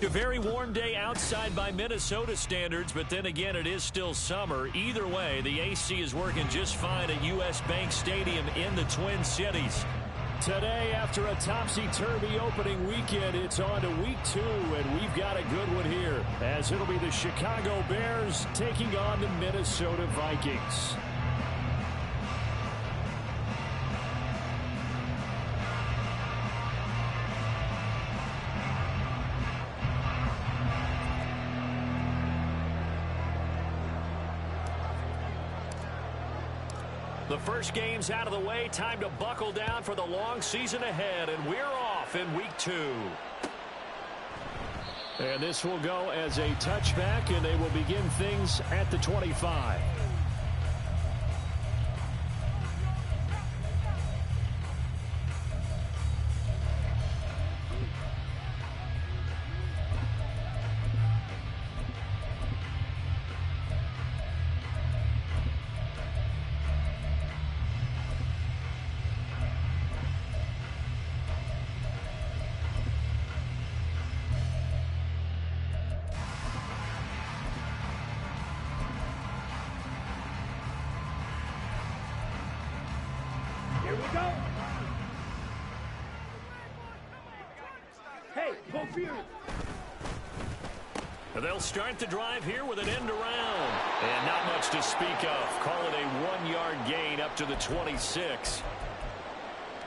A very warm day outside by Minnesota standards, but then again, it is still summer. Either way, the AC is working just fine at U.S. Bank Stadium in the Twin Cities. Today, after a topsy-turvy opening weekend, it's on to week 2, and we've got a good one here, as it'll be the Chicago Bears taking on the Minnesota Vikings. The first game's out of the way. Time to buckle down for the long season ahead, and we're off in week 2. And this will go as a touchback, and they will begin things at the 25. Here we go. Hey, go Fury. They'll start the drive here with an end around. And not much to speak of. Call it a 1-yard gain up to the 26.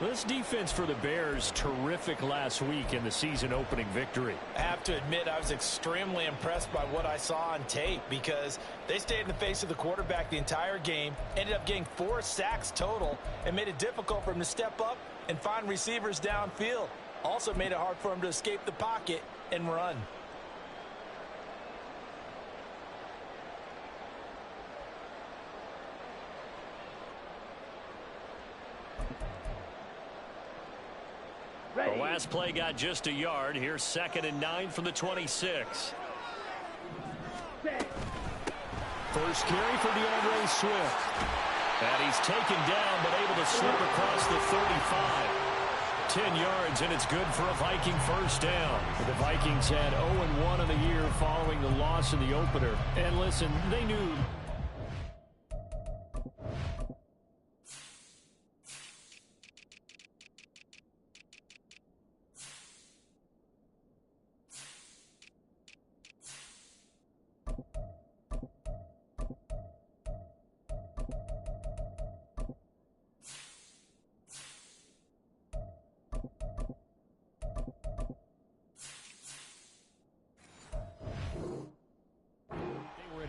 This defense for the Bears, terrific last week in the season-opening victory. I have to admit, I was extremely impressed by what I saw on tape because they stayed in the face of the quarterback the entire game, ended up getting 4 sacks total, and made it difficult for him to step up and find receivers downfield. Also made it hard for him to escape the pocket and run. The last play got just a yard. Here's 2nd and 9 from the 26. First carry for DeAndre Swift. And he's taken down, but able to slip across the 35. 10 yards, and it's good for a Viking first down. The Vikings had 0-1 in the year following the loss in the opener. And listen, they knew...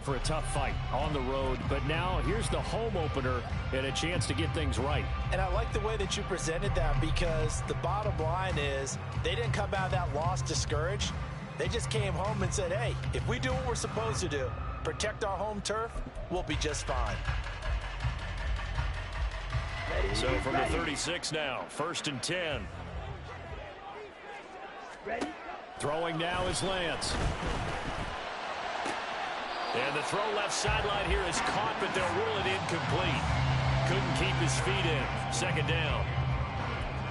for a tough fight on the road, but now here's the home opener and a chance to get things right. And I like the way that you presented that because the bottom line is they didn't come out of that loss discouraged. They just came home and said, hey, if we do what we're supposed to do, protect our home turf, we'll be just fine. So from the 36 now, 1st and 10. Ready? Throwing now is Lance. And the throw left sideline here is caught, but they'll rule it incomplete. Couldn't keep his feet in. 2nd down.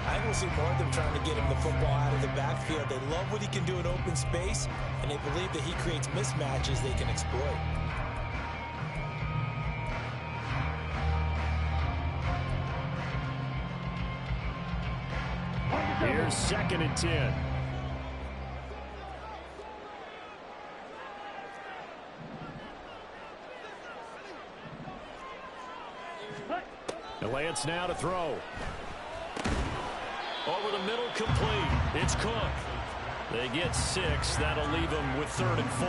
I think we'll see more of them trying to get him the football out of the backfield. They love what he can do in open space, and they believe that he creates mismatches they can exploit. Here's 2nd and 10. Lance now to throw. Over the middle, complete. It's Cook. They get 6. That'll leave them with 3rd and 4.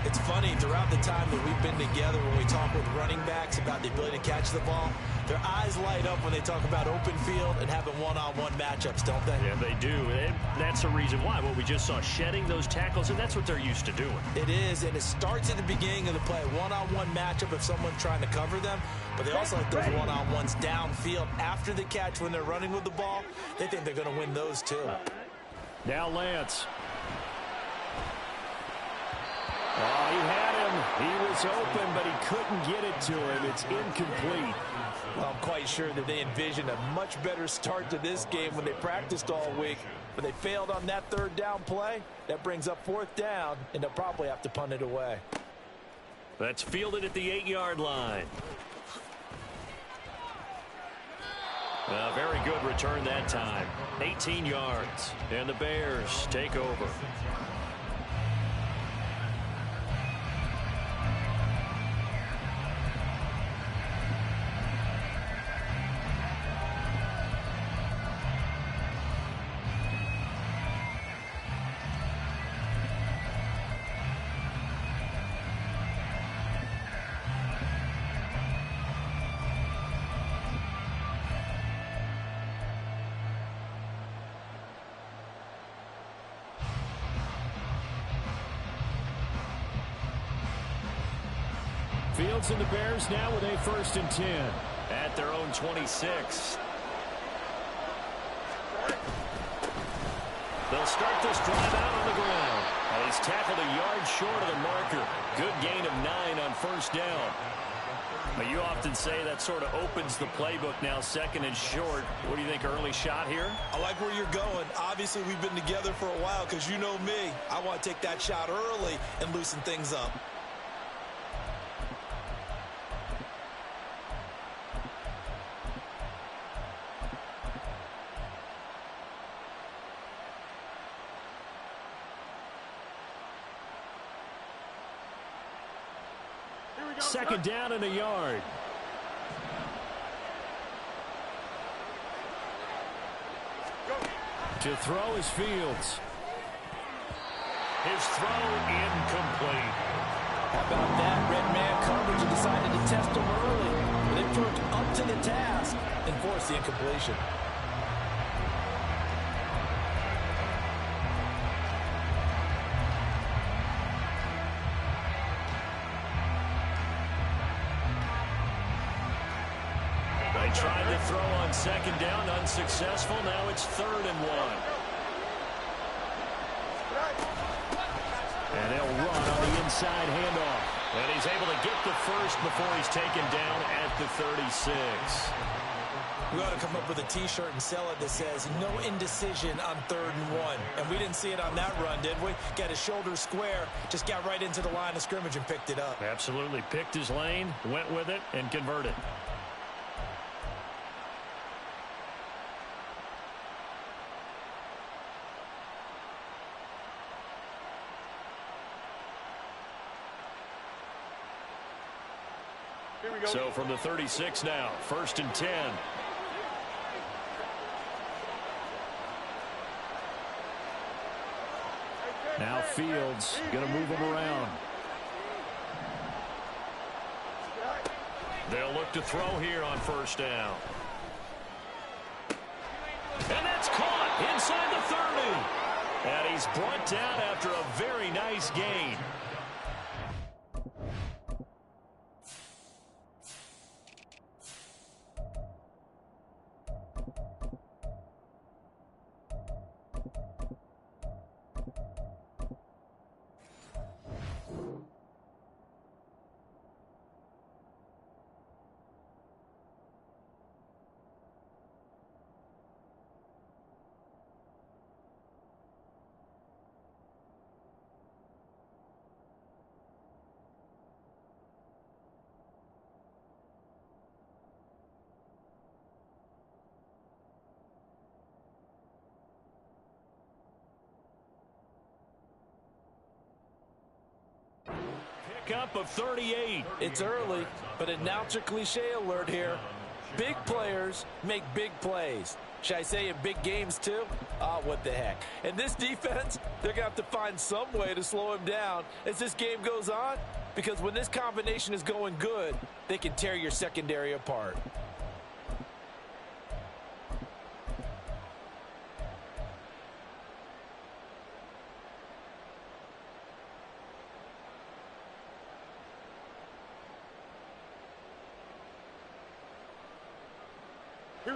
It's funny, throughout the time that we've been together when we talk with running backs about the ability to catch the ball, their eyes light up when they talk about open field and having one-on-one matchups, don't they? Yeah, they do. And that's the reason why. Well, we just saw shedding those tackles, and that's what they're used to doing. It is, and it starts at the beginning of the play. One-on-one matchup if someone's trying to cover them, but they also like those one-on-ones downfield after the catch when they're running with the ball. They think they're going to win those too. Now Lance. Oh, he had him. He was open, but he couldn't get it to him. It's incomplete. Well, I'm quite sure that they envisioned a much better start to this game when they practiced all week. But they failed on that third down play. That brings up fourth down, and they'll probably have to punt it away. That's fielded at the 8-yard line. A very good return that time. 18 yards. And the Bears take over. Fields and the Bears now with a 1st and 10 at their own 26. They'll start this drive out on the ground. And he's tackled a yard short of the marker. Good gain of 9 on 1st down. But you often say that sort of opens the playbook now, 2nd and short. What do you think, early shot here? I like where you're going. Obviously, we've been together for a while because you know me. I want to take that shot early and loosen things up. Second down and a yard. To throw is Fields. His throw incomplete. How about that? Red man coverage and decided to test him early. They proved up to the task and forced the incompletion. Tried to throw on 2nd down, unsuccessful. Now it's 3rd and 1. And they'll run on the inside handoff. And he's able to get the first before he's taken down at the 36. We ought to come up with a T-shirt and sell it that says, no indecision on 3rd and 1. And we didn't see it on that run, did we? Got his shoulder square, just got right into the line of scrimmage and picked it up. Absolutely. Picked his lane, went with it, and converted. So from the 36 now, 1st and 10. Now Fields going to move him around. They'll look to throw here on 1st down. And that's caught inside the 30. And he's brought down after a very nice gain. Up of 38. It's early, but announcer cliche alert here. Big players make big plays. Should I say in big games too? What the heck. And this defense, they're going to have to find some way to slow him down as this game goes on, because when this combination is going good, they can tear your secondary apart.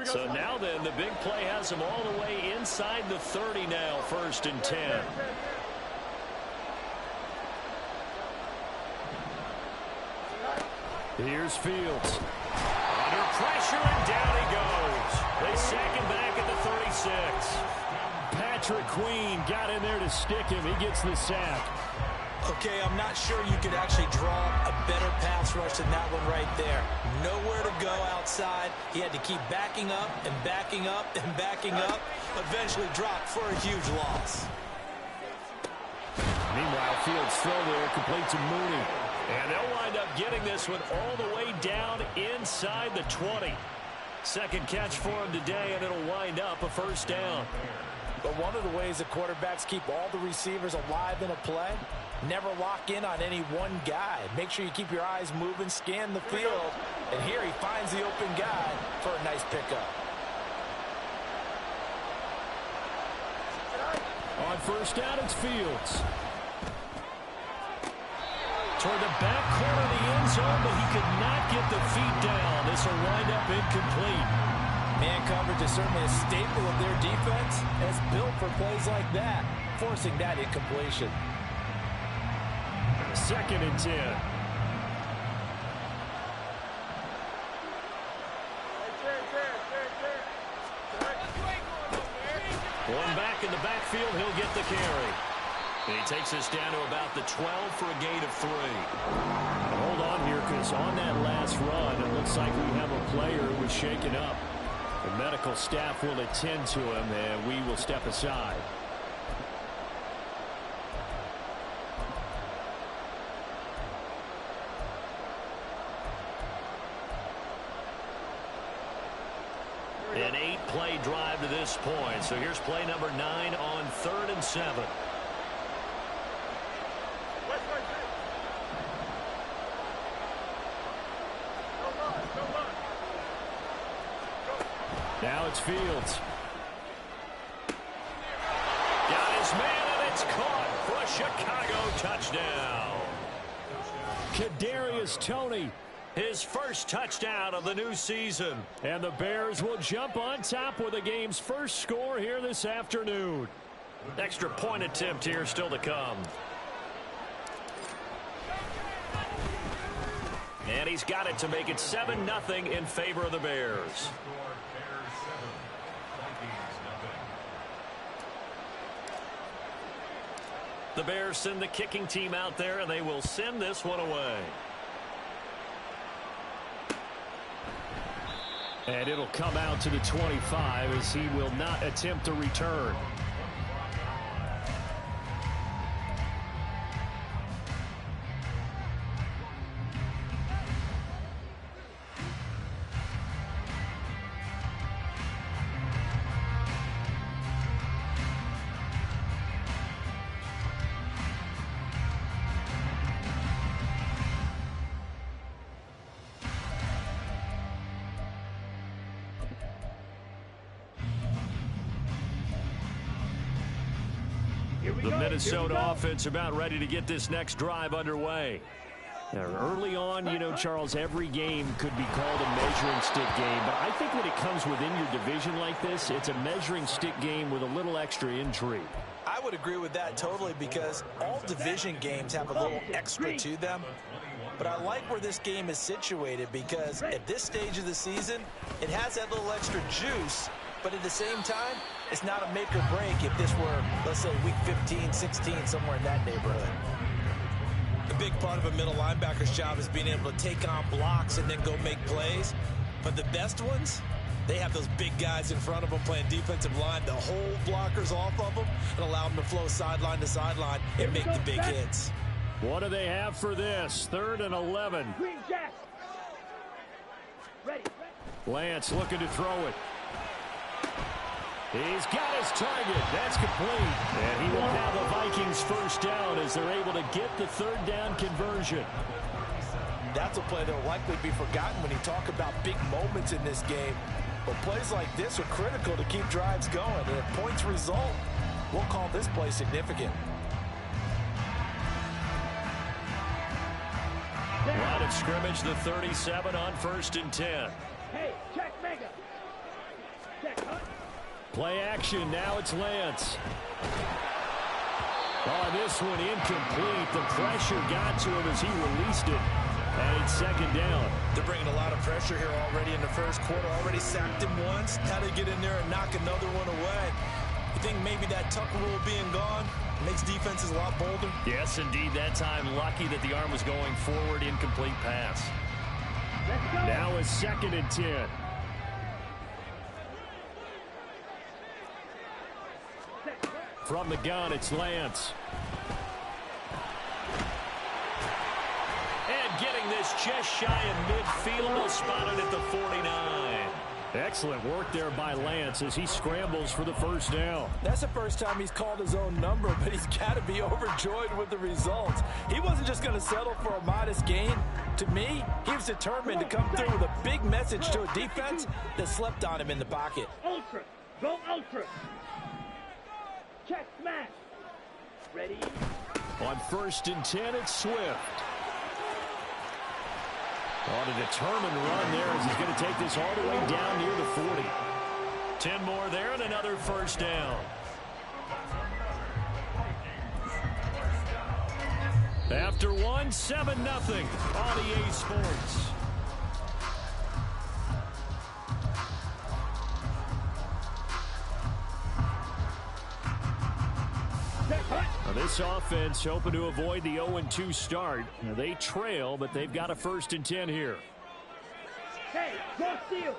So now then, the big play has him all the way inside the 30 now, 1st and 10. Here's Fields. Under pressure, and down he goes. They sack him back at the 36. Patrick Queen got in there to stick him. He gets the sack. Okay, I'm not sure you could actually draw a better pass rush than that one right there. Nowhere to go outside. He had to keep backing up and backing up and backing up. Eventually dropped for a huge loss. Meanwhile, Fields' throw there complete to Mooney. And they'll wind up getting this one all the way down inside the 20. Second catch for him today, and it'll wind up a first down. But one of the ways the quarterbacks keep all the receivers alive in a play, never lock in on any one guy. Make sure you keep your eyes moving, scan the field. And here he finds the open guy for a nice pickup. On first down, it's Fields. Toward the back corner of the end zone, but he could not get the feet down. This will wind up incomplete. Man coverage is certainly a staple of their defense, and it's built for plays like that, forcing that incompletion. Second and 10. One back in the backfield, he'll get the carry. And he takes us down to about the 12 for a gain of 3. Hold on here, because on that last run, it looks like we have a player who was shaken up. The medical staff will attend to him, and we will step aside. An 8-play drive to this point. So here's play number 9 on 3rd and 7. Now it's Fields. Got his man, and it's caught for a Chicago touchdown. Kadarius Toney, his first touchdown of the new season. And the Bears will jump on top with the game's first score here this afternoon. Extra point attempt here still to come. And he's got it to make it 7-0 in favor of the Bears. The Bears send the kicking team out there, and they will send this one away. And it'll come out to the 25 as he will not attempt a return. The Minnesota offense about ready to get this next drive underway. Now, early on, you know, Charles, every game could be called a measuring stick game. But I think when it comes within your division like this, it's a measuring stick game with a little extra intrigue. I would agree with that totally, because all division games have a little extra to them. But I like where this game is situated, because at this stage of the season, it has that little extra juice. But at the same time, it's not a make or break if this were, let's say, week 15, 16, somewhere in that neighborhood. A big part of a middle linebacker's job is being able to take on blocks and then go make plays. But the best ones, they have those big guys in front of them playing defensive line to hold blockers off of them and allow them to flow sideline to sideline and make the big hits. What do they have for this? 3rd and 11. Lance looking to throw it. He's got his target. That's complete. And he will have the Vikings first down as they're able to get the 3rd down conversion. That's a play that will likely be forgotten when you talk about big moments in this game. But plays like this are critical to keep drives going. And if points result, we'll call this play significant. Line of scrimmage, the 37 on 1st and 10. Hey, check mega. Check, huh? Play action, now it's Lance. Oh, this one incomplete. The pressure got to him as he released it. And it's second down. They're bringing a lot of pressure here already in the first quarter. Already sacked him once. Now they get in there and knock another one away. You think maybe that Tucker rule being gone makes defenses a lot bolder? Yes, indeed. That time, lucky that the arm was going forward. Incomplete pass. Now it's 2nd and 10. From the gun, it's Lance. And getting this just shy of midfield, will spot it at the 49. Excellent work there by Lance as he scrambles for the first down. That's the first time he's called his own number, but he's got to be overjoyed with the results. He wasn't just going to settle for a modest gain. To me, he was determined to come through with a big message to a defense that slept on him in the pocket. Ultra. Go ultra. Check smash. Ready? On 1st and 10, it's Swift. On a determined run there as he's going to take this all the way down near the 40. 10 more there and another first down. After one, 7-0 on EA Sports. Now this offense hoping to avoid the 0-2 start. Now they trail, but they've got a 1st and 10 here. Hey, go steal.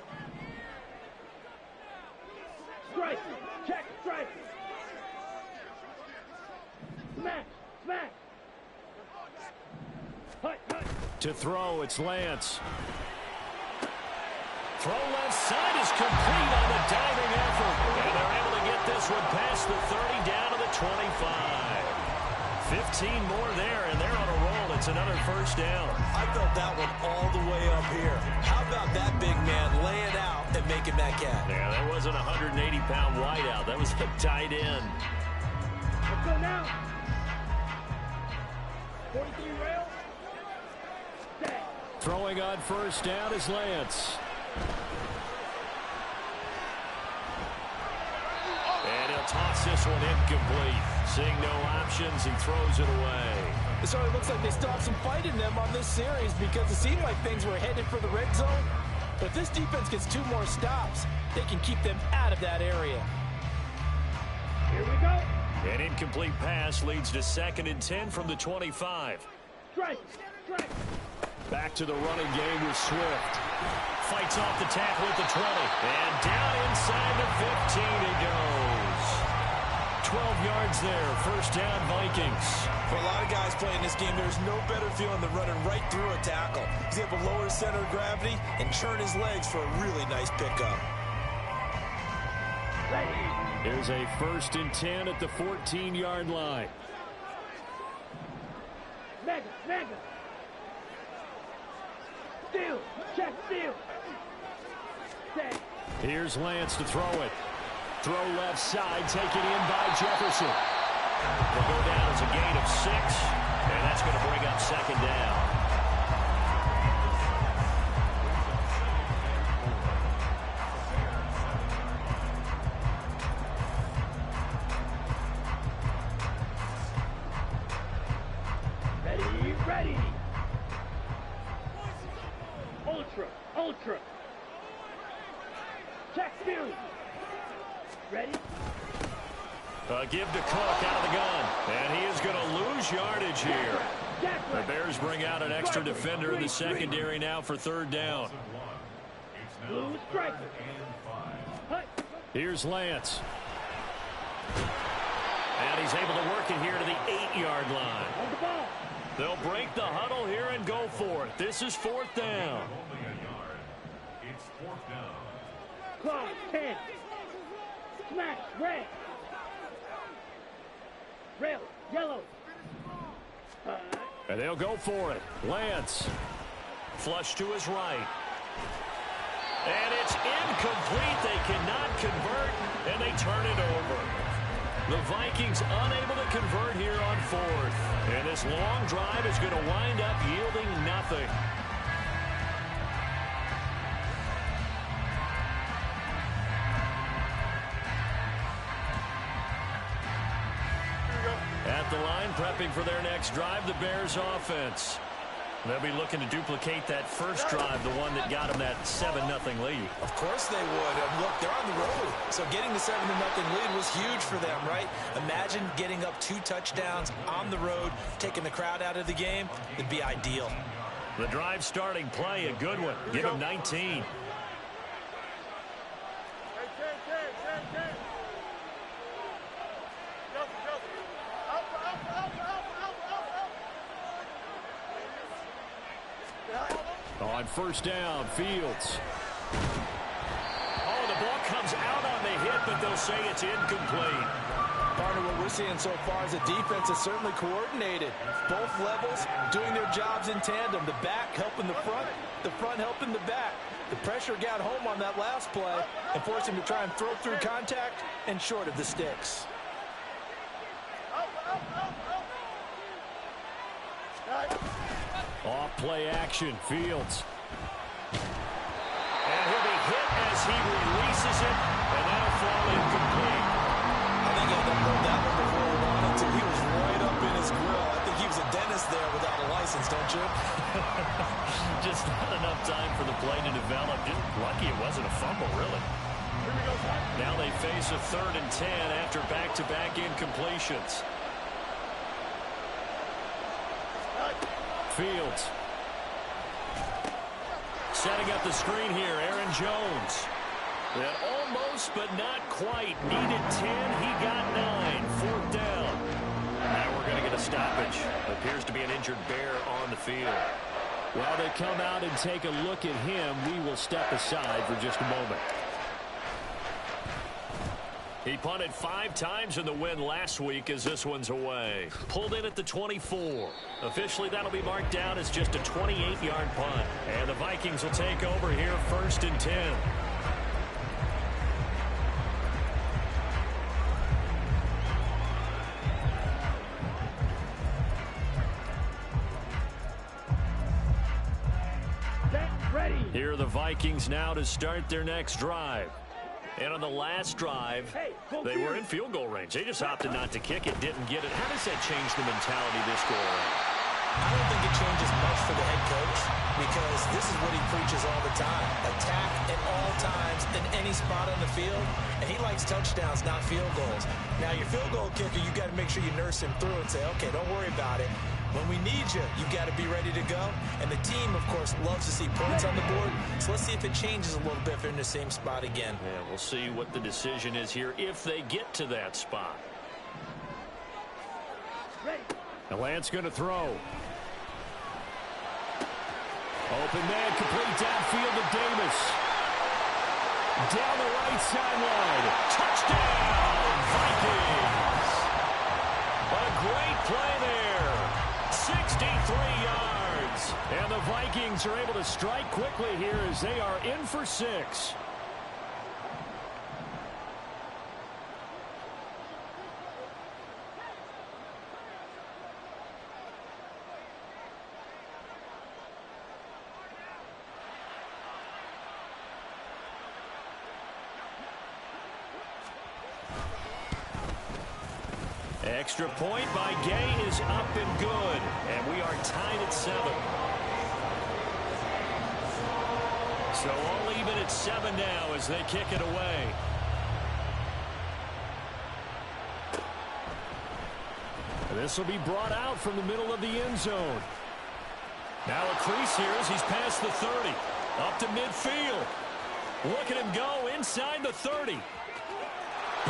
Strike. Check strike. Smash. Smash. Hut, hut. To throw, it's Lance. Throw left side is complete on the diving effort. And they're able to get this one past the 30 down to the 25. 15 more there, and they're on a roll. It's another first down. I felt that one all the way up here. How about that big man laying out and making that catch? Yeah, that wasn't a 180-pound wideout. That was a tight end. Let's go now. 43 rail. Stay. Throwing on first down is Lance. And he'll toss this one incomplete. Seeing no options, he throws it away. It certainly looks like they stopped some fight in them on this series because it seemed like things were headed for the red zone. But if this defense gets 2 more stops, they can keep them out of that area. Here we go. An incomplete pass leads to 2nd and 10 from the 25. Strike. Strike. Back to the running game with Swift. Fights off the tackle at the 20. And down inside the 15 he goes. 12 yards there. First down, Vikings. For a lot of guys playing this game, there's no better feeling than running right through a tackle. He's able to lower his center of gravity and churn his legs for a really nice pickup. Here's a 1st and 10 at the 14-yard line. Mega. Mega. Steal. Check steal. Stay. Here's Lance to throw it. Throw left side, taken in by Jefferson. They'll go down as a gain of 6, and that's going to bring up 2nd down. Ready. Ready. Ultra. Ultra. Check steal. Ready? Give to Cook out of the gun. And he is going to lose yardage here. The Bears bring out an extra defender in the secondary now for 3rd down. Blue striker. Here's Lance. And he's able to work it here to the 8-yard line. On the ball. They'll break the huddle here and go for it. This is 4th down. It's 4th down. Claw 10. Smash red. Rail yellow. And they'll go for it. Lance. Flush to his right. And it's incomplete. They cannot convert, and they turn it over. The Vikings unable to convert here on 4th. And this long drive is going to wind up yielding nothing. At the line, prepping for their next drive, the Bears offense. They'll be looking to duplicate that first drive, the one that got them that 7-0 lead. Of course they would. And look, they're on the road. So getting the 7-0 lead was huge for them, right? Imagine getting up 2 touchdowns on the road, taking the crowd out of the game. It'd be ideal. The drive starting play, a good one. Give him 19. On first down, Fields. Oh, the ball comes out on the hit, but they'll say it's incomplete. Partner, what we're seeing so far is the defense is certainly coordinated. Both levels doing their jobs in tandem. The back helping the front helping the back. The pressure got home on that last play and forced him to try and throw through contact and short of the sticks. Off play action, Fields. And he'll be hit as he releases it, and that'll fall incomplete. I think he had heard that one before he wanted to. He was right up in his grill. I think he was a dentist there without a license, don't you? Just not enough time for the play to develop. Just lucky it wasn't a fumble, really. Now they face a 3rd and 10 after back-to-back incompletions. Fields. Setting up the screen here, Aaron Jones. That almost, but not quite. Needed 10, he got 9. 4th down. Now we're going to get a stoppage. Appears to be an injured Bear on the field. While they come out and take a look at him, we will step aside for just a moment. He punted 5 times in the win last week as this one's away. Pulled in at the 24. Officially, that'll be marked down as just a 28-yard punt. And the Vikings will take over here 1st and 10. Here are the Vikings now to start their next drive. And on the last drive, they were in field goal range. They just opted not to kick it, didn't get it. How does that change the mentality this go around? I don't think it changes much for the head coach because this is what he preaches all the time. Attack at all times in any spot on the field. And he likes touchdowns, not field goals. Now, your field goal kicker, you got to make sure you nurse him through and say, okay, don't worry about it. When we need you, you got to be ready to go. And the team, of course, loves to see points on the board. So let's see if it changes a little bit if they're in the same spot again. Yeah, we'll see what the decision is here if they get to that spot. The Lance going to throw. Open man, complete downfield to Davis. Down the right sideline. Touchdown, Vikings. A great play there. 63 yards. And the Vikings are able to strike quickly here as they are in for 6. Extra point by Gay is up and good. And we are tied at 7. So all even at 7 now as they kick it away. This will be brought out from the middle of the end zone. Now a crease here as he's past the 30. Up to midfield. Look at him go inside the 30. He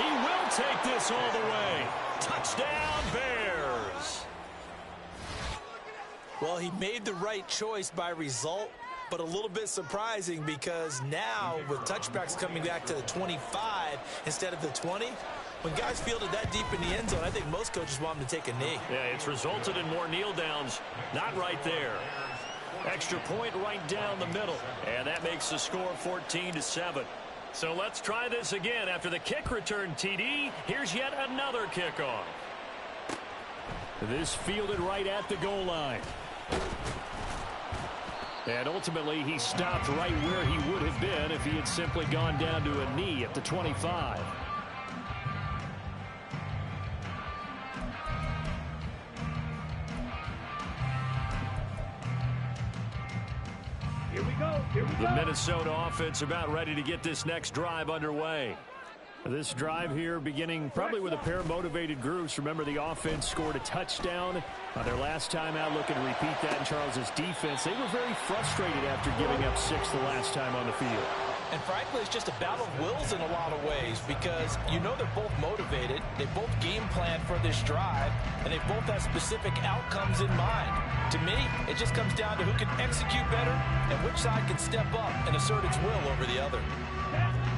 will take this all the way. Touchdown, Bears. Well, he made the right choice by result, but a little bit surprising because now with touchbacks coming back to the 25 instead of the 20, when guys fielded that deep in the end zone, I think most coaches want them to take a knee. Yeah, it's resulted in more kneel downs. Not right there. Extra point right down the middle. And that makes the score 14-7. So let's try this again. After the kick return TD, here's yet another kickoff. This fielded right at the goal line. And ultimately, he stopped right where he would have been if he had simply gone down to a knee at the 25. Here we go. Here we The go. Minnesota offense about ready to get this next drive underway. This drive here beginning probably with a pair of motivated groups. Remember, the offense scored a touchdown their last time out. Looking to repeat that in Charles's defense. They were very frustrated after giving up 6 the last time on the field. And frankly, it's just a battle of wills in a lot of ways because you know they're both motivated. They both game plan for this drive, and they both have specific outcomes in mind. To me, it just comes down to who can execute better and which side can step up and assert its will over the other.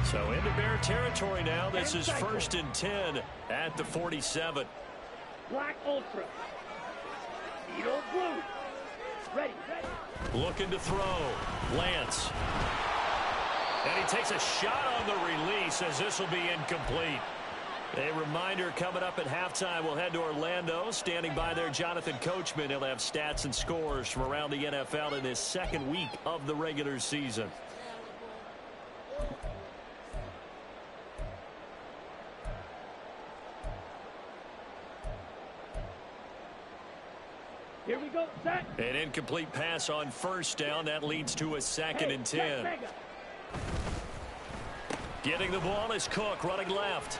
So into Bear territory now. This is 1st and 10 at the 47. Black Ultra. Beetle Blue. Ready. Looking to throw. Lance. And he takes a shot on the release as this will be incomplete. A reminder coming up at halftime. We'll head to Orlando. Standing by there, Jonathan Coachman. He'll have stats and scores from around the NFL in his second week of the regular season. Here we go. Set. An incomplete pass on 1st down. That leads to a 2nd and 10. Getting the ball is Cook running left.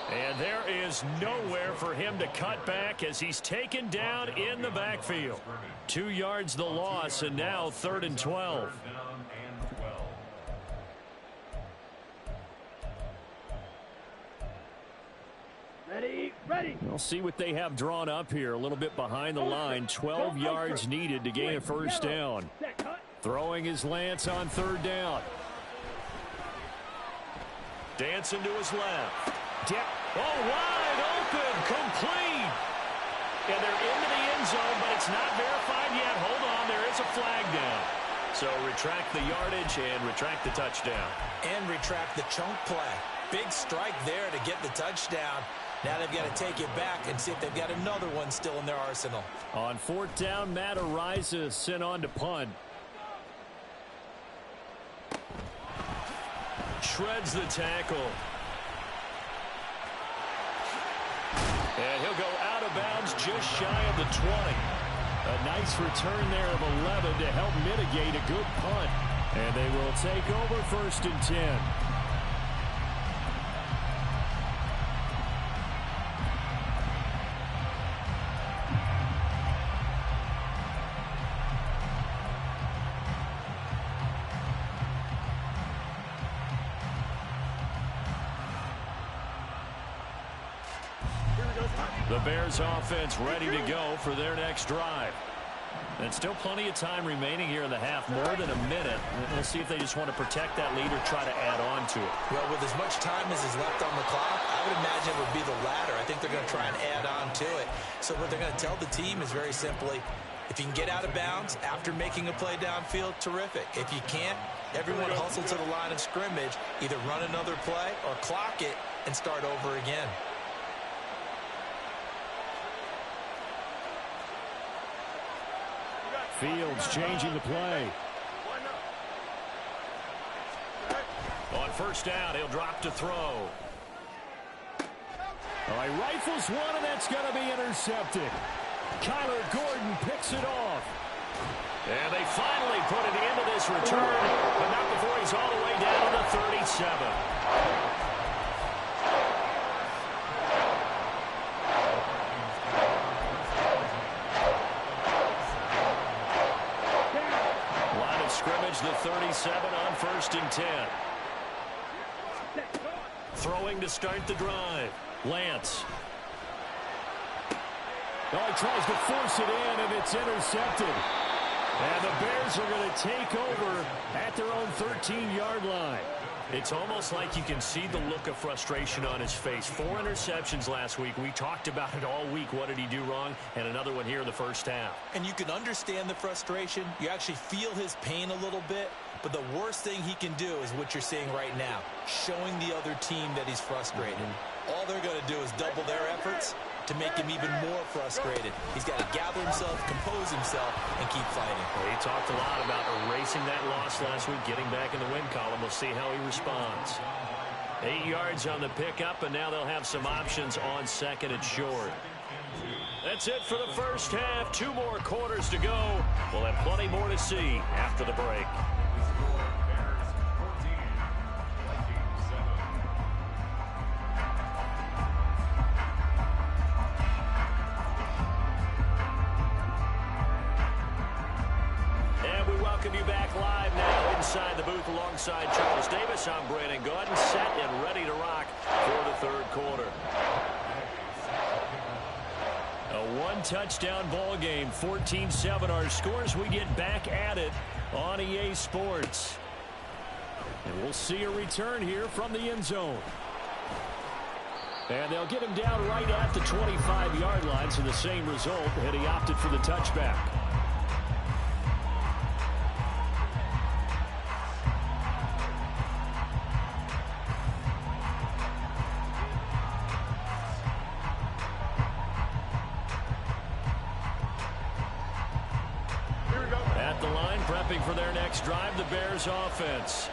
And there is nowhere for him to cut back as he's taken down in the backfield. 2 yards the loss, and now 3rd and 12. Ready. We'll see what they have drawn up here. A little bit behind the line. 12 yards needed to gain a 1st down. Throwing his Lance on 3rd down. Dancing to his left. Oh, wide open. Complete. And they're into the end zone, but it's not verified yet. Hold on. There is a flag down. So retract the yardage and retract the touchdown. And retract the chunk play. Big strike there to get the touchdown. Now they've got to take it back and see if they've got another one still in their arsenal. On 4th down, Matt Ariza sent on to punt. Shreds the tackle. And he'll go out of bounds just shy of the 20. A nice return there of 11 to help mitigate a good punt. And they will take over 1st and 10. The Bears offense ready to go for their next drive. And still plenty of time remaining here in the half, more than a minute. We'll see if they just want to protect that lead or try to add on to it. Well, with as much time as is left on the clock, I would imagine it would be the latter. I think they're going to try and add on to it. So what they're going to tell the team is very simply, if you can get out of bounds after making a play downfield, terrific. If you can't, everyone hustle to the line of scrimmage, either run another play or clock it and start over again. Fields changing the play. On 1st down, he'll drop to throw. All right, rifles one, and that's going to be intercepted. Kyler Gordon picks it off. And they finally put it into this return, but not before he's all the way down to the 37. The 37 on 1st and 10. Throwing to start the drive. Lance. Oh, he tries to force it in, and it's intercepted. And the Bears are going to take over at their own 13-yard line. It's almost like you can see the look of frustration on his face. 4 interceptions last week. We talked about it all week. What did he do wrong? And another one here in the 1st half. And you can understand the frustration. You actually feel his pain a little bit. But the worst thing he can do is what you're seeing right now, showing the other team that he's frustrated. All they're going to do is double their efforts to make him even more frustrated. He's got to gather himself, compose himself, and keep fighting. Well, he talked a lot about erasing that loss last week, getting back in the win column. We'll see how he responds. 8 yards on the pickup, and now they'll have some options on 2nd and short. That's it for the first half. 2 more quarters to go. We'll have plenty more to see after the break. And we welcome you back live now inside the booth alongside Charles Davis. I'm Brandon Gaudin, set and ready to rock for the third quarter. A one-touchdown ball game, 14-7 our scores. We get back at it on EA Sports. And we'll see a return here from the end zone. And they'll get him down right at the 25-yard line, so the same result, and he opted for the touchback. At the line, prepping for their next drive, the Bears offense.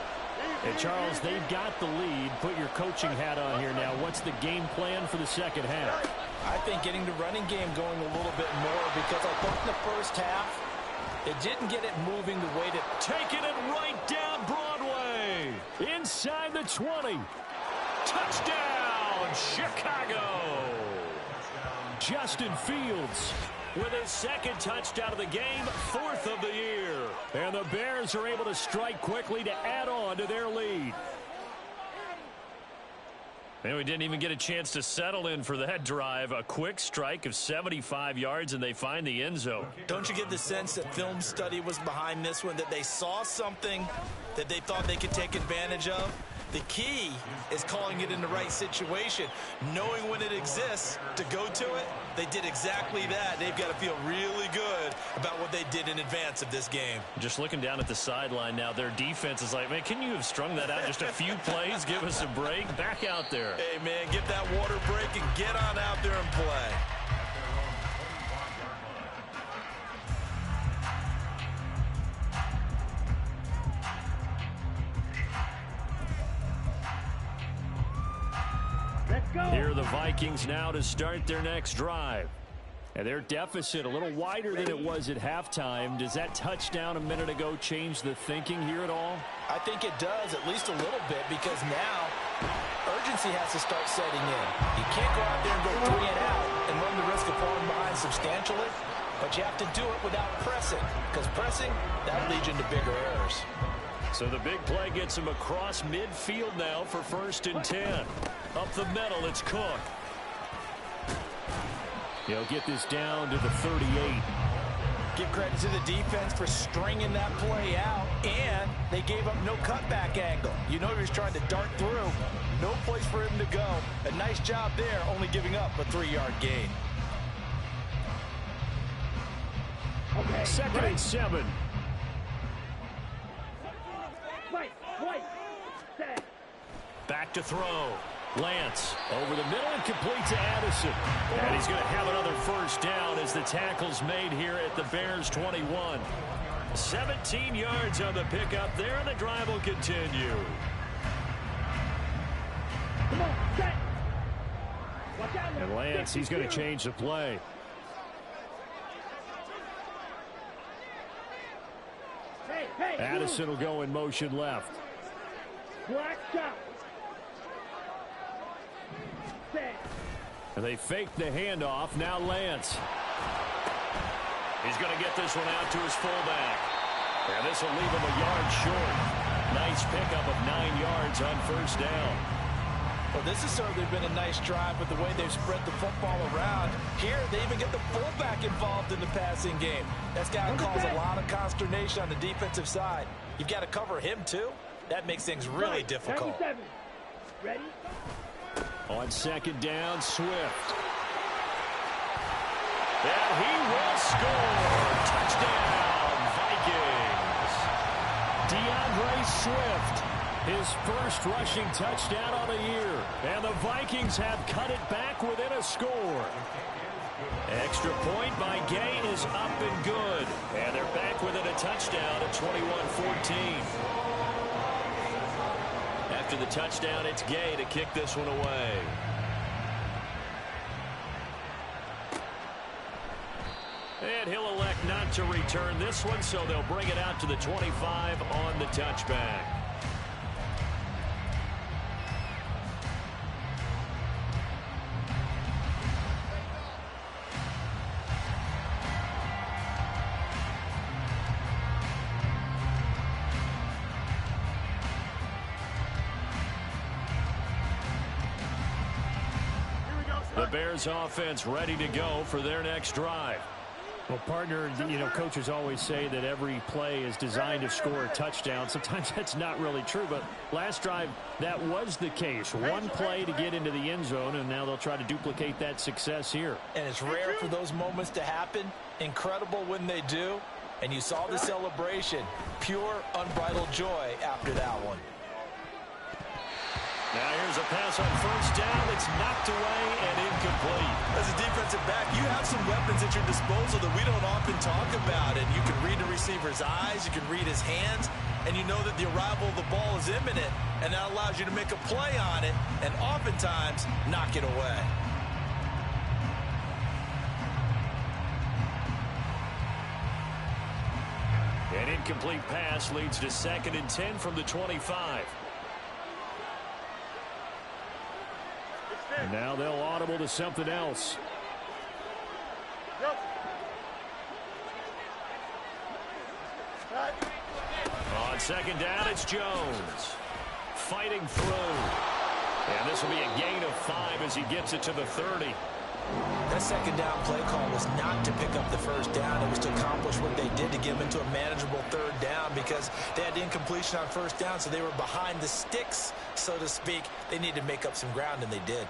And Charles, they've got the lead. Put your coaching hat on here now. What's the game plan for the second half? I think getting the running game going a little bit more, because I think in the first half, it didn't get it moving the way that... Taking it right down Broadway. Inside the 20. Touchdown, Chicago. Justin Fields with his second touchdown of the game, 4th of the year. And the Bears are able to strike quickly to add on to their lead. And we didn't even get a chance to settle in for that drive. A quick strike of 75 yards, and they find the end zone. Don't you get the sense that film study was behind this one, that they saw something that they thought they could take advantage of? The key is calling it in the right situation, knowing when it exists to go to it. They did exactly that. They've got to feel really good about what they did in advance of this game. Just looking down at the sideline now, their defense is like, man, can you have strung that out just a few plays? Give us a break. Back out there. Hey, man, get that water break and get on out there and play. Here are the Vikings now to start their next drive. And their deficit a little wider than it was at halftime. Does that touchdown a minute ago change the thinking here at all? I think it does, at least a little bit, because now urgency has to start setting in. You can't go out there and go 3 and out and run the risk of falling behind substantially, but you have to do it without pressing, because pressing, that leads you into bigger errors. So the big play gets him across midfield now for 1st and 10. Up the middle, it's Cook. He'll get this down to the 38. Give credit to the defense for stringing that play out, and they gave up no cutback angle. You know he was trying to dart through. No place for him to go. A nice job there, only giving up a 3-yard gain. Okay. 2nd and 7. Back to throw. Lance over the middle and complete to Addison. And he's going to have another first down as the tackle's made here at the Bears 21. 17 yards on the pickup there, and the drive will continue. Come on, set. Watch out. And Lance, he's going to change the play. Hey, Addison will go in motion left. black shot. Set. And they fake the handoff. Now Lance. He's going to get this one out to his fullback. And this will leave him a yard short. Nice pickup of 9 yards on first down. Well, this has certainly been a nice drive with the way they've spread the football around. Here, they even get the fullback involved in the passing game. That's got to cause a lot of consternation on the defensive side. You've got to cover him, too. That makes things really difficult. 37. Ready? On second down, Swift. And he will score. Touchdown, Vikings. DeAndre Swift, his first rushing touchdown on the year. And the Vikings have cut it back within a score. Extra point by Gay is up and good. And they're back within a touchdown at 21-14. After the touchdown, it's Gay to kick this one away. And he'll elect not to return this one, so they'll bring it out to the 25 on the touchback. The Bears offense ready to go for their next drive. Well, partner, coaches always say that every play is designed to score a touchdown. Sometimes that's not really true, but last drive, that was the case. One play to get into the end zone, and now they'll try to duplicate that success here. And it's rare for those moments to happen. Incredible when they do. And you saw the celebration. Pure, unbridled joy after that one. Now here's a pass on first down. It's knocked away and incomplete. As a defensive back, you have some weapons at your disposal that we don't often talk about. And you can read the receiver's eyes, you can read his hands, and you know that the arrival of the ball is imminent, and that allows you to make a play on it and oftentimes knock it away. An incomplete pass leads to 2nd and 10 from the 25. And now they'll audible to something else. On 2nd down, it's Jones. Fighting through. And this will be a gain of 5 as he gets it to the 30. That 2nd down play call was not to pick up the first down. It was to accomplish what they did to get them into a manageable 3rd down because they had the incompletion on first down, so they were behind the sticks, so to speak. They needed to make up some ground, and they did.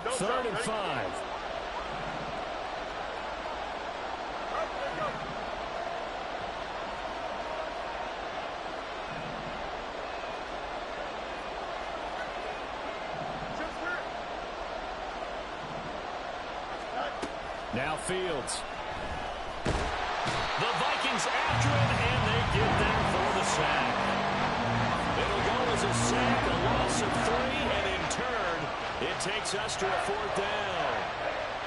Third and 5. Now Fields. The Vikings after it, and they get there for the sack. It'll go as a sack, a loss of 3, and in turn, it takes us to a 4th down.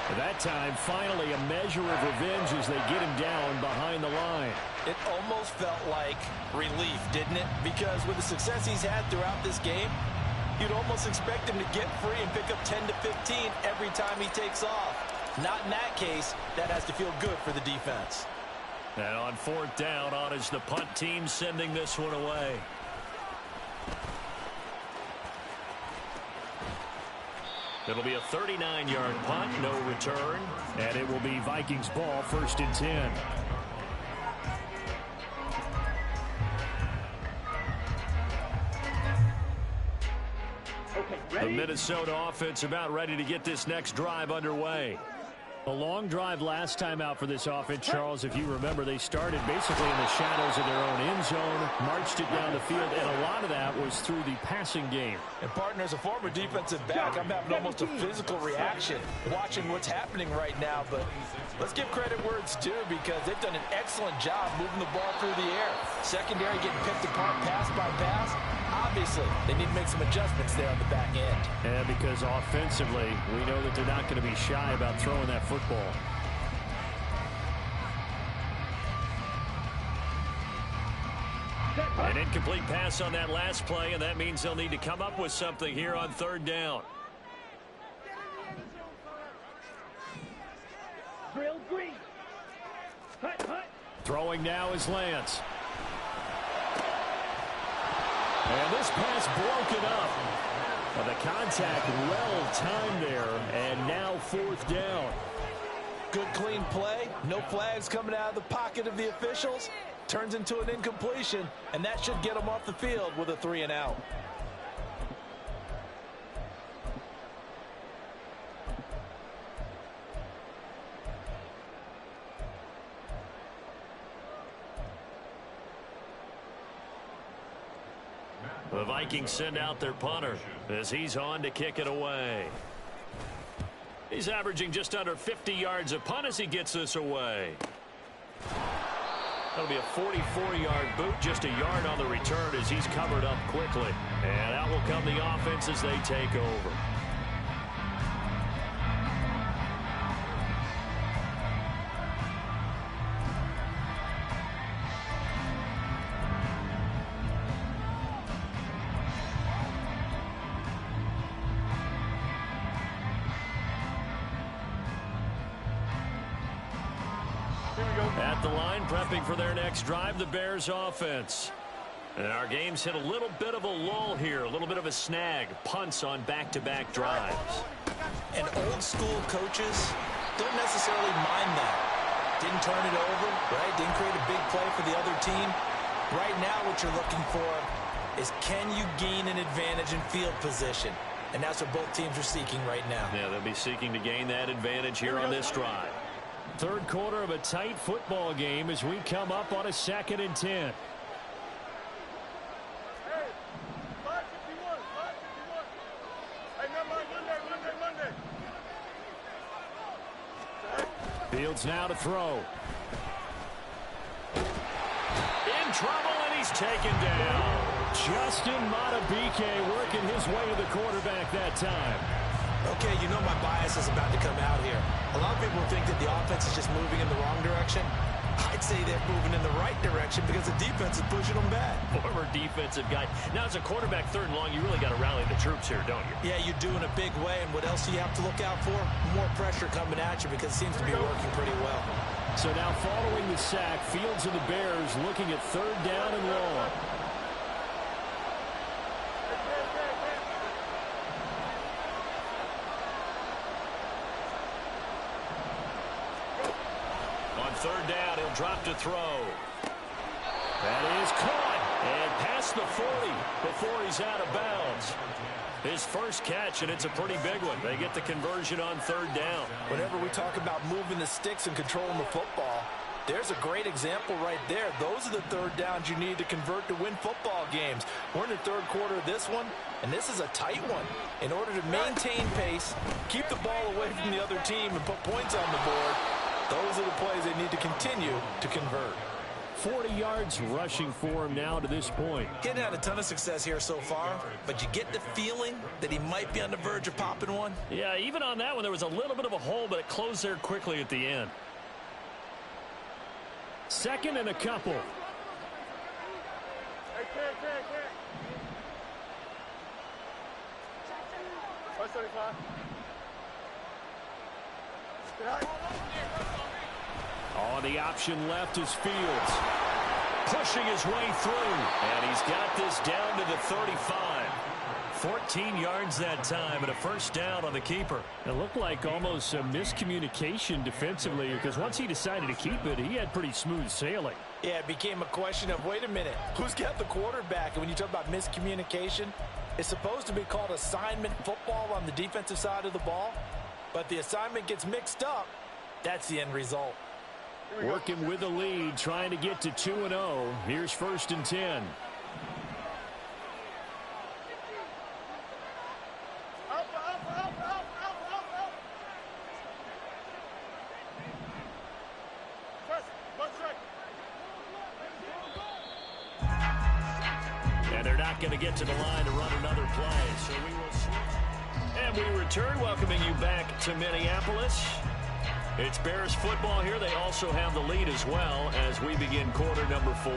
At that time, finally a measure of revenge as they get him down behind the line. It almost felt like relief, didn't it? Because with the success he's had throughout this game, you'd almost expect him to get free and pick up 10 to 15 every time he takes off. Not in that case. That has to feel good for the defense. And on 4th down, on is the punt team sending this one away. It'll be a 39-yard punt, no return. And it will be Vikings ball, 1st and 10. The Minnesota offense about ready to get this next drive underway. A long drive last time out for this offense, Charles. If you remember, they started basically in the shadows of their own end zone, marched it down the field, and a lot of that was through the passing game. And, partner, as a former defensive back, I'm having almost a physical reaction watching what's happening right now. But let's give credit where it's due because they've done an excellent job moving the ball through the air. Secondary getting picked apart pass by pass. Obviously, they need to make some adjustments there on the back end. Yeah, because offensively, we know that they're not going to be shy about throwing that football. An incomplete pass on that last play, and that means they'll need to come up with something here on 3rd down. Drill green. Hut, hut. Throwing now is Lance. And this pass broken up. Well, the contact well timed there, and now 4th down. Good clean play. No flags coming out of the pocket of the officials. Turns into an incompletion, and that should get them off the field with a 3 and out. The Vikings send out their punter as he's on to kick it away. He's averaging just under 50 yards a punt as he gets this away. That'll be a 44-yard boot, just a yard on the return as he's covered up quickly. And out will come the offense as they take over. At the line, prepping for their next drive, the Bears offense. And our game's hit a little bit of a lull here, a little bit of a snag. Punts on back-to-back drives. And old-school coaches don't necessarily mind that. Didn't turn it over, right? Didn't create a big play for the other team. Right now what you're looking for is, can you gain an advantage in field position? And that's what both teams are seeking right now. Yeah, they'll be seeking to gain that advantage here on this drive. Third quarter of a tight football game as we come up on a 2nd and 10. Fields now to throw. In trouble, and he's taken down. Justin Madubuike working his way to the quarterback that time. Okay, you know my bias is about to come out here. A lot of people think that the offense is just moving in the wrong direction. I'd say they're moving in the right direction because the defense is pushing them back. Former defensive guy. Now, as a quarterback, 3rd and long, you really got to rally the troops here, don't you? Yeah, you do in a big way. And what else do you have to look out for? More pressure coming at you because it seems to be working pretty well. So now following the sack, Fields and the Bears looking at 3rd down and long. On 3rd down, he'll drop to throw. That is caught and past the 40 before he's out of bounds. His first catch, and it's a pretty big one. They get the conversion on 3rd down. Whenever we talk about moving the sticks and controlling the football, there's a great example right there. Those are the 3rd downs you need to convert to win football games. We're in the 3rd quarter of this one, and this is a tight one. In order to maintain pace, keep the ball away from the other team, and put points on the board, those are the plays they need to continue to convert. 40 yards rushing for him now to this point. Getting had a ton of success here so far, but you get the feeling that he might be on the verge of popping one. Yeah, even on that one, there was a little bit of a hole, but it closed there quickly at the end. 2nd and a couple. Oh, the option left is Fields. Pushing his way through. And he's got this down to the 35. 14 yards that time and a 1st down on the keeper. It looked like almost a miscommunication defensively because once he decided to keep it, he had pretty smooth sailing. Yeah, it became a question of, wait a minute, who's got the quarterback? And when you talk about miscommunication, it's supposed to be called assignment football on the defensive side of the ball. But the assignment gets mixed up. That's the end result. Working with the lead, trying to get to 2-0. Here's 1st and 10. And they're not going to get to the line to run another play. So we will switch. And we return, welcoming you back to Minneapolis. It's Bears football here. They also have the lead as well as we begin quarter number 4.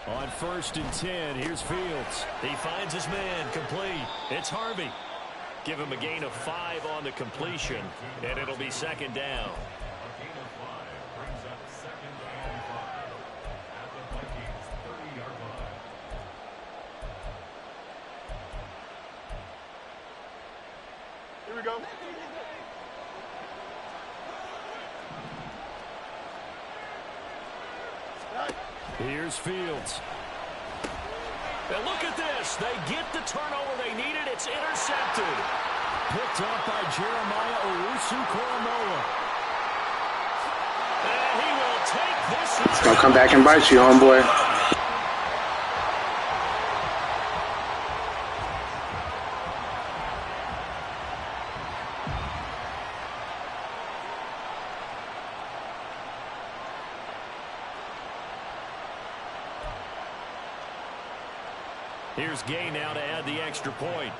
On 1st and 10, here's Fields. He finds his man, complete. It's Harvey. Give him a gain of 5 on the completion, and it'll be 2nd down. A gain of 5 brings up 2nd and 5 at the Vikings 30-yard line. Here we go. Here's Fields. And look at this. They get the turnover they needed. It's intercepted. Picked up by Jeremiah Owusu-Koramoah. And he will take this. It's going to come back and bite you, homeboy. Here's Gay now to add the extra point.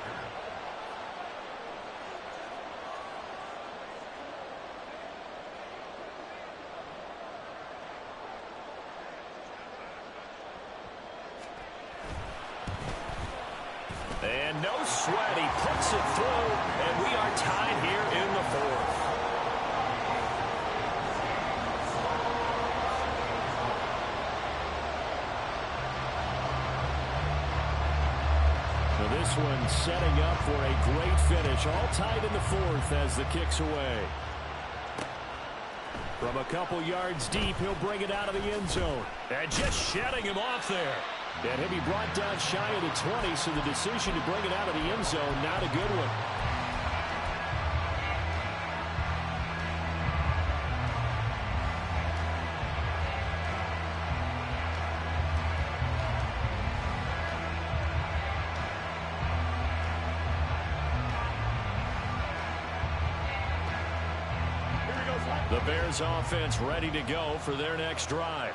And no sweat. He puts it through, and we are tied here in the fourth. So this one setting up for a great finish. All tied in the fourth as the kick's away. From a couple yards deep, he'll bring it out of the end zone. And just shedding him off there. And he'll be brought down shy of the 20, so the decision to bring it out of the end zone, not a good one. The Bears offense ready to go for their next drive.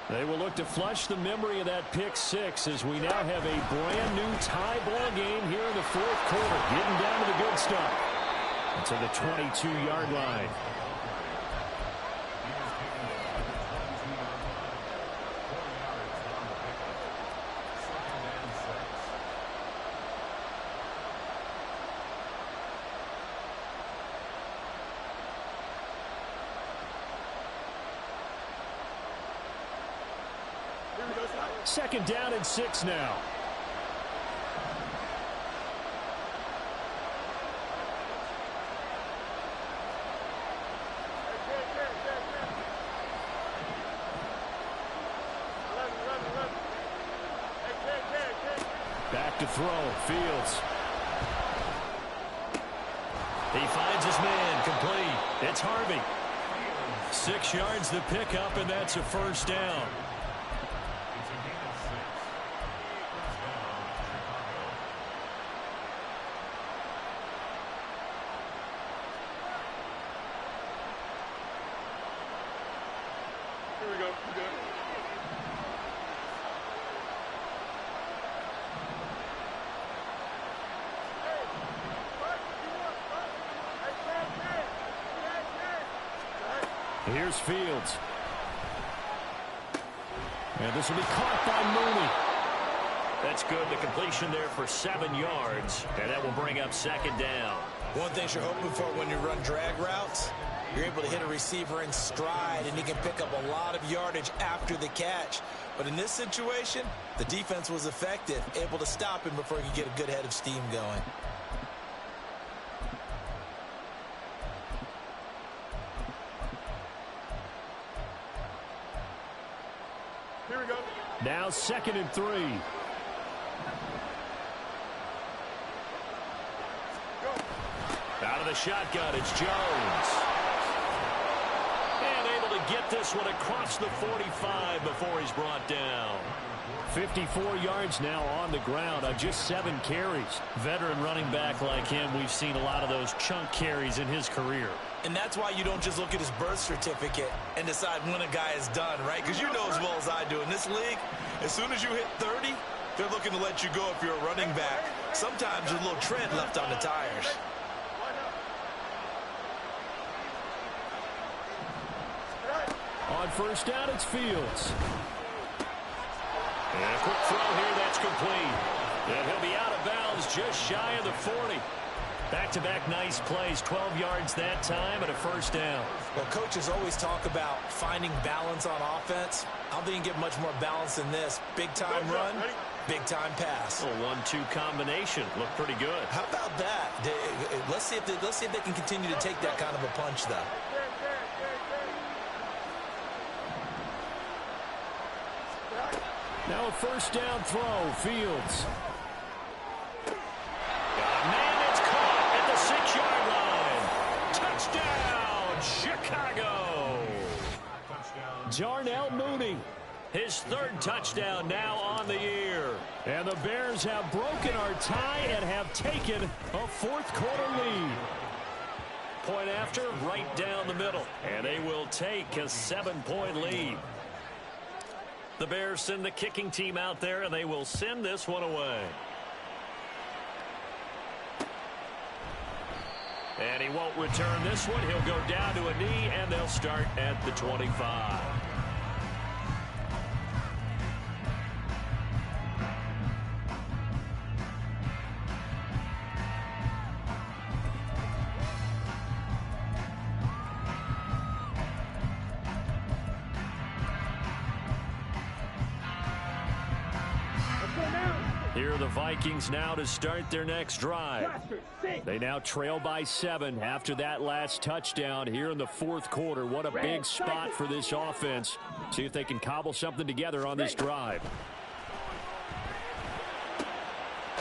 They will look to flush the memory of that pick six as we now have a brand new tie ball game here in the fourth quarter. Getting down to the good stuff. To the 22-yard line. Second down and 6 now. Back to throw. Fields. He finds his man. Complete. It's Harvey. 6 yards the pickup, and that's a first down. Here's Fields. And this will be caught by Mooney. That's good. The completion there for 7 yards. And that will bring up second down. One thing you're hoping for when you run drag routes, you're able to hit a receiver in stride, and he can pick up a lot of yardage after the catch. But in this situation, the defense was effective, able to stop him before he could get a good head of steam going. Here we go. Now 2nd and 3. Out of the shotgun, it's Jones. And able to get this one across the 45 before he's brought down. 54 yards now on the ground on just 7 carries. Veteran running back like him, we've seen a lot of those chunk carries in his career. And that's why you don't just look at his birth certificate and decide when a guy is done, right? Because you know as well as I do, in this league, as soon as you hit 30, they're looking to let you go if you're a running back. Sometimes there's a little tread left on the tires. On first down, it's Fields. And a quick throw here, that's complete. And he'll be out of bounds just shy of the 40. Back-to-back nice plays, 12 yards that time and a first down. Well, coaches always talk about finding balance on offense. I don't think you can get much more balance than this. Big-time run, big-time pass. A 1-2 combination. Looked pretty good. How about that? Let's see if they can continue to take that kind of a punch, though. Now a first down throw. Fields. Man, it's caught at the 6-yard line. Touchdown, Chicago. Darnell Mooney. His 3rd touchdown now on the year. And the Bears have broken our tie and have taken a 4th quarter lead. Point after, right down the middle. And they will take a 7-point lead. The Bears send the kicking team out there, and they will send this one away. And he won't return this one. He'll go down to a knee, and they'll start at the 25. Here are the Vikings now to start their next drive. They now trail by 7 after that last touchdown here in the fourth quarter. What a big spot for this offense. See if they can cobble something together on this drive.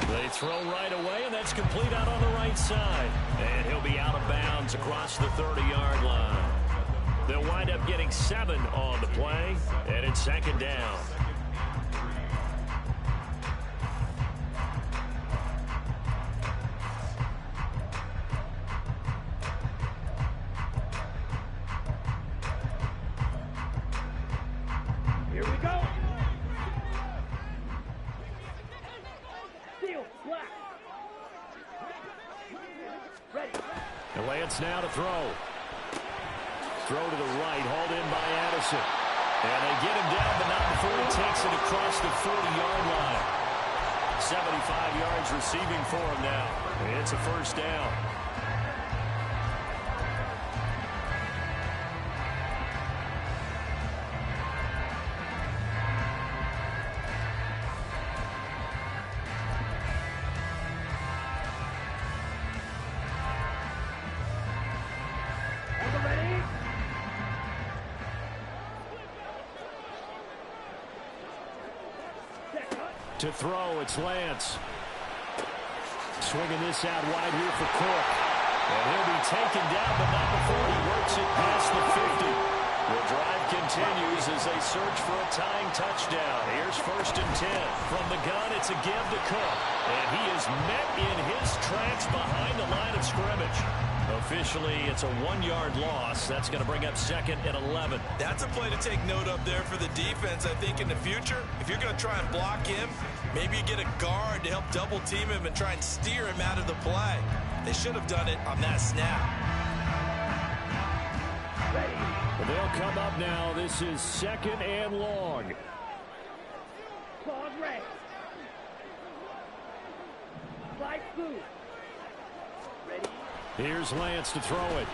They throw right away, and that's complete out on the right side. And he'll be out of bounds across the 30-yard line. They'll wind up getting 7 on the play, and it's second down. Here we go. Steel, black. Ready. And Lance now to throw. Throw to the right, hauled in by Addison. And they get him down, but not before he takes it across the 40-yard line. 75 yards receiving for him now. It's a first down. To throw, it's Lance. Swinging this out wide here for Cook. And he'll be taken down, but not before he works it past the 50. The drive continues as they search for a tying touchdown. Here's 1st and 10. From the gun, it's a give to Cook. And he is met in his tracks behind the line of scrimmage. Officially, it's a 1-yard loss. That's going to bring up 2nd and 11. That's a play to take note of there for the defense, I think, in the future. If you're going to try and block him, maybe you get a guard to help double team him and try and steer him out of the play. They should have done it on that snap. Well, they'll come up now. This is 2nd and long. Claws red. Flag blue. Ready. Here's Lance to throw it.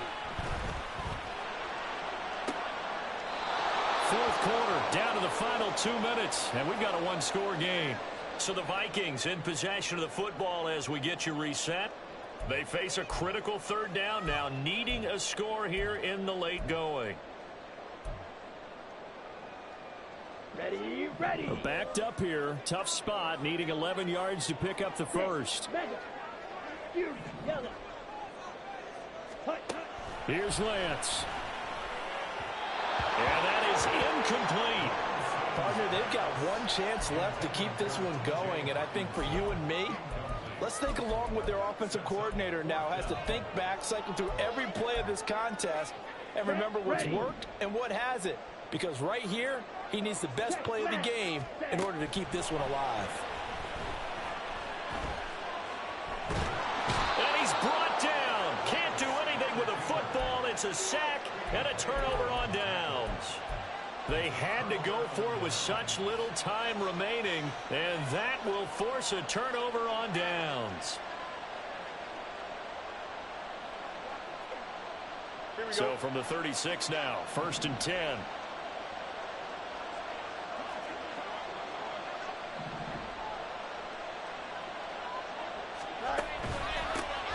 Fourth quarter, down to the final 2 minutes, and we've got a 1-score game. So the Vikings in possession of the football as we get you reset. They face a critical 3rd down now, needing a score here in the late going. Ready, ready. Backed up here, tough spot, needing 11 yards to pick up the first. Mega. Fury, yellow. Here's Lance. And that is incomplete. Partner, they've got one chance left to keep this one going, and I think for you and me, let's think along with their offensive coordinator now. Has to think back, cycle through every play of this contest, and remember what's worked and what hasn't. Because right here, he needs the best play of the game in order to keep this one alive. And he's brought down. Can't do anything with a football. It's a sack and a turnover on downs. They had to go for it with such little time remaining, and that will force a turnover on downs. So from the 36 now, 1st and 10.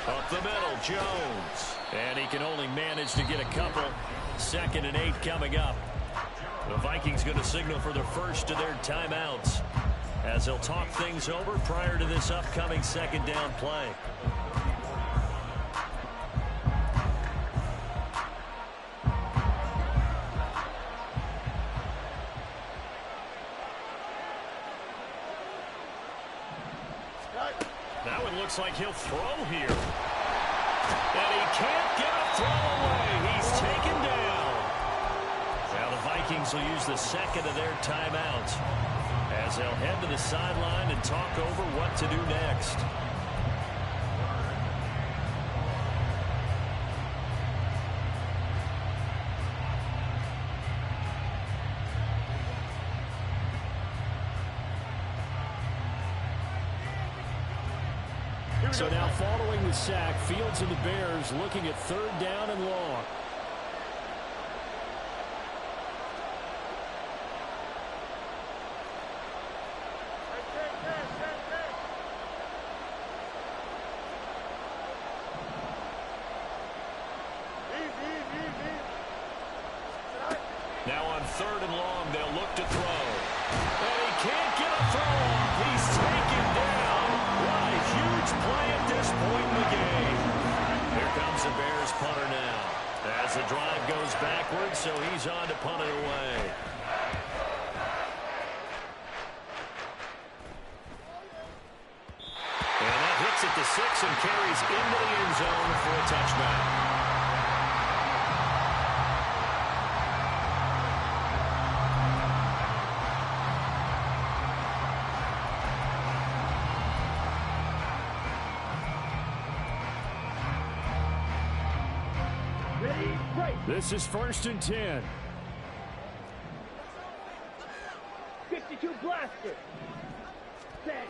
Up the middle, Jones. And he can only manage to get a couple. 2nd and 8 coming up. The Vikings going to signal for the first of their timeouts as they'll talk things over prior to this upcoming 2nd down play. That one looks like he'll throw here. And he can't get a throw away. He's taken down. Now the Vikings Vikings will use the second of their timeouts as they'll head to the sideline and talk over what to do next. So now following the sack, Fields and the Bears looking at third down and long. Now on third and long, they'll look to throw. And he can't get a throw off. He's taken down. What a huge play at this point in the game. Here comes the Bears punter now. As the drive goes backwards, so he's on to punt it away. And that hits at the 6 and carries into the end zone for a touchback. This is 1st and 10. 52 blaster. Set.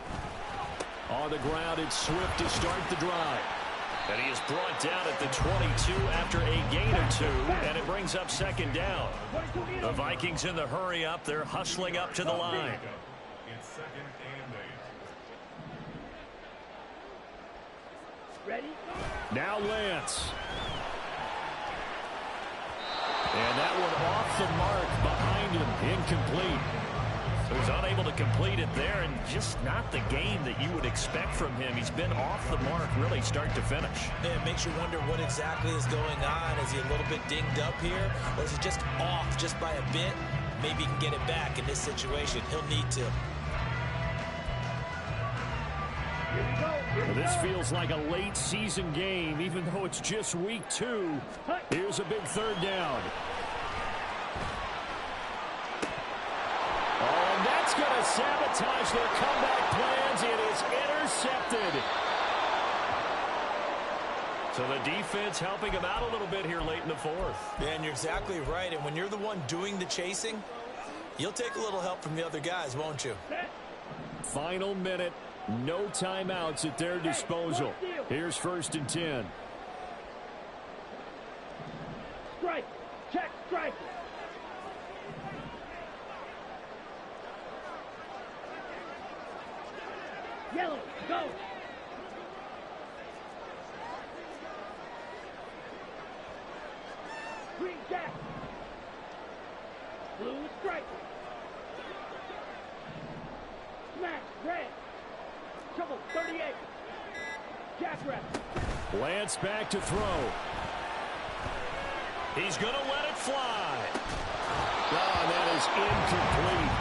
On the ground, it's Swift to start the drive. And he is brought down at the 22 after a gain of 2, and it brings up second down. The Vikings in the hurry up. They're hustling up to the line. It's 2nd and 8. Ready? Now Lance. And that one off the mark behind him. Incomplete. So he's unable to complete it there, and just not the game that you would expect from him. He's been off the mark really start to finish. It makes you wonder what exactly is going on. Is he a little bit dinged up here, or is he just off just by a bit? Maybe he can get it back in this situation. He'll need to. Well, this feels like a late season game, even though it's just week 2. Here's a big third down. Oh, and that's going to sabotage their comeback plans. It is intercepted. So the defense helping him out a little bit here late in the 4th. Yeah, and you're exactly right. And when you're the one doing the chasing, you'll take a little help from the other guys, won't you? Final minute. No timeouts at their disposal. Here's 1st and 10. Strike. Check. Strike. Yellow. Go. Green jack. Blue strike. Smash. Red. Trouble, 38. Jackrabbit. Lance back to throw. He's going to let it fly. Oh, that is incomplete.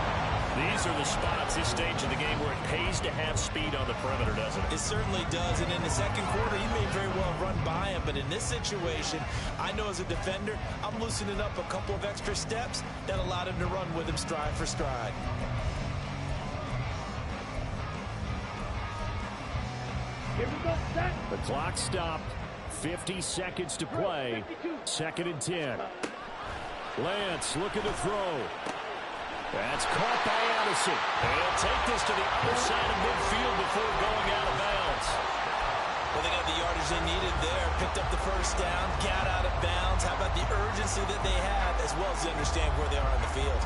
These are the spots, this stage of the game, where it pays to have speed on the perimeter, doesn't it? It certainly does, and in the second quarter, he may very well run by him, but in this situation, I know as a defender, I'm loosening up a couple of extra steps that allowed him to run with him stride for stride. Here we go, set. The clock stopped. 50 seconds to play. 2nd and 10. Lance looking to throw. That's caught by Addison. He'll take this to the other side of midfield before going out of bounds. Well, they got the yardage they needed there. Picked up the first down, got out of bounds. How about the urgency that they have, as well as they understand where they are on the field?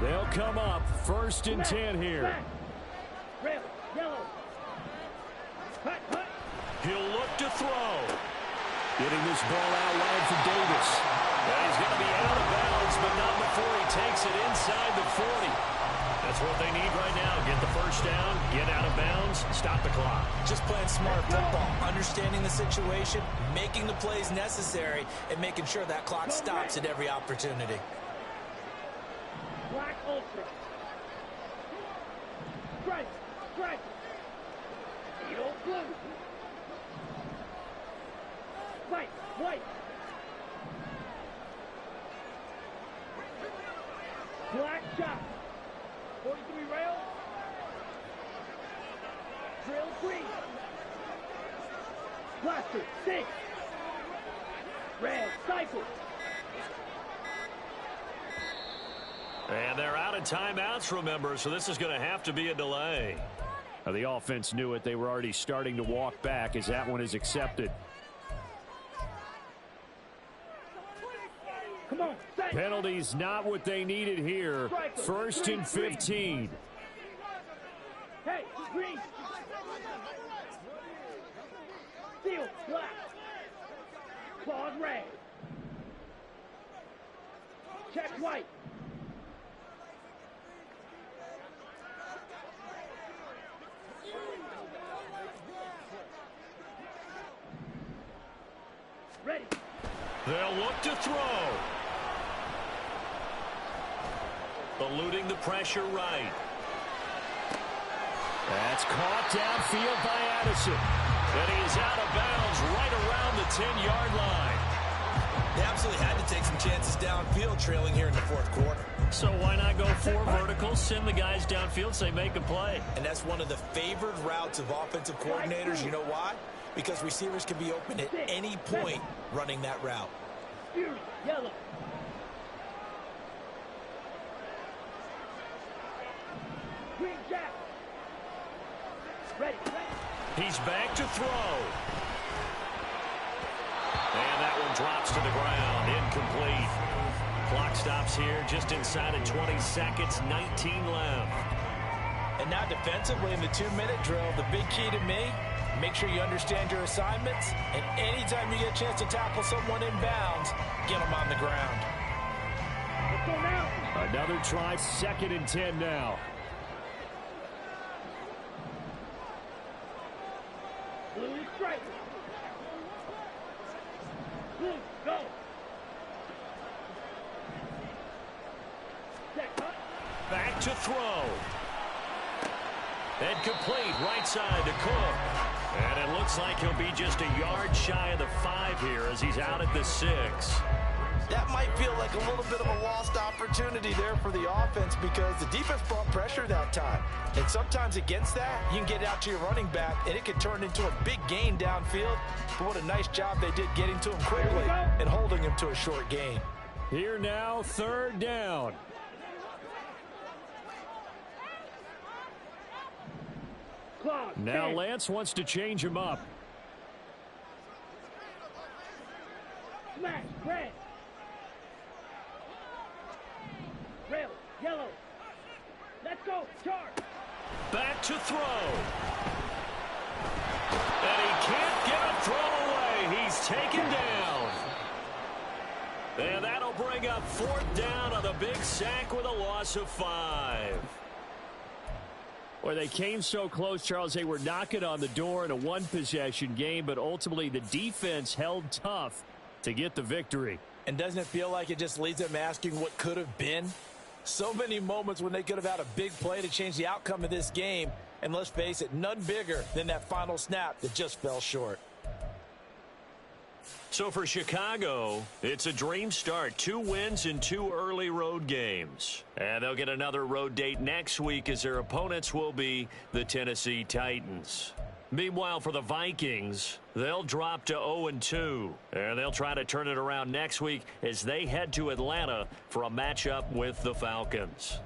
They'll come up 1st and 10 here. Red, yellow. Hut, hut. He'll look to throw. Getting this ball out wide for Davis. Well, he's going to be out of bounds, but not before he takes it inside the 40. That's what they need right now. Get the first down, get out of bounds, stop the clock. Just playing smart football, understanding the situation, making the plays necessary, and making sure that clock stops at every opportunity. Black Ultra. Strike. Strike. Heel blue. Fight. White. Black shot. 43 rail. Drill green. Blaster. 6. Red. Cycle. And they're out of timeouts, remember, so this is going to have to be a delay. Now, the offense knew it. They were already starting to walk back as that one is accepted. Come on. Set. Penalties not what they needed here. First and 15. Hey, green. Steel, black. Claws red. Check white. Ready. They'll look to throw. Eluding the pressure right. That's caught downfield by Addison. And he is out of bounds right around the 10-yard line. They absolutely had to take some chances downfield trailing here in the fourth quarter. So why not go 4 verticals, send the guys downfield, say make a play. And that's one of the favored routes of offensive coordinators. You know why? Because receivers can be open at any point running that route. Fury, yellow. Green jack. Ready. He's back to throw. And that one drops to the ground. Incomplete. Clock stops here just inside of 20 seconds. 19 left. And now defensively in the 2-minute drill, the big key to me, make sure you understand your assignments. And anytime you get a chance to tackle someone in bounds, get them on the ground. Let's go now. Another try, 2nd and 10 now. Blue strike. Blue, go. Set, cut. Back to throw. And complete right side to Cook. And it looks like he'll be just a yard shy of the 5 here as he's out at the 6. That might feel like a little bit of a lost opportunity there for the offense because the defense brought pressure that time. And sometimes against that, you can get out to your running back, and it can turn into a big gain downfield. But what a nice job they did getting to him quickly and holding him to a short gain. Here now, 3rd down. Claws, Now 10. Lance wants to change him up. Smash, red. Rail, yellow. Let's go, charge. Back to throw. And he can't get a throw away. He's taken down. And that'll bring up 4th down on the big sack with a loss of 5. Well, they came so close, Charles. They were knocking on the door in a 1-possession game, but ultimately the defense held tough to get the victory. And doesn't it feel like it just leaves them asking what could have been? So many moments when they could have had a big play to change the outcome of this game. And let's face it, none bigger than that final snap that just fell short. So for Chicago, it's a dream start. 2 wins in 2 early road games. And they'll get another road date next week as their opponents will be the Tennessee Titans. Meanwhile, for the Vikings, they'll drop to 0-2. And they'll try to turn it around next week as they head to Atlanta for a matchup with the Falcons.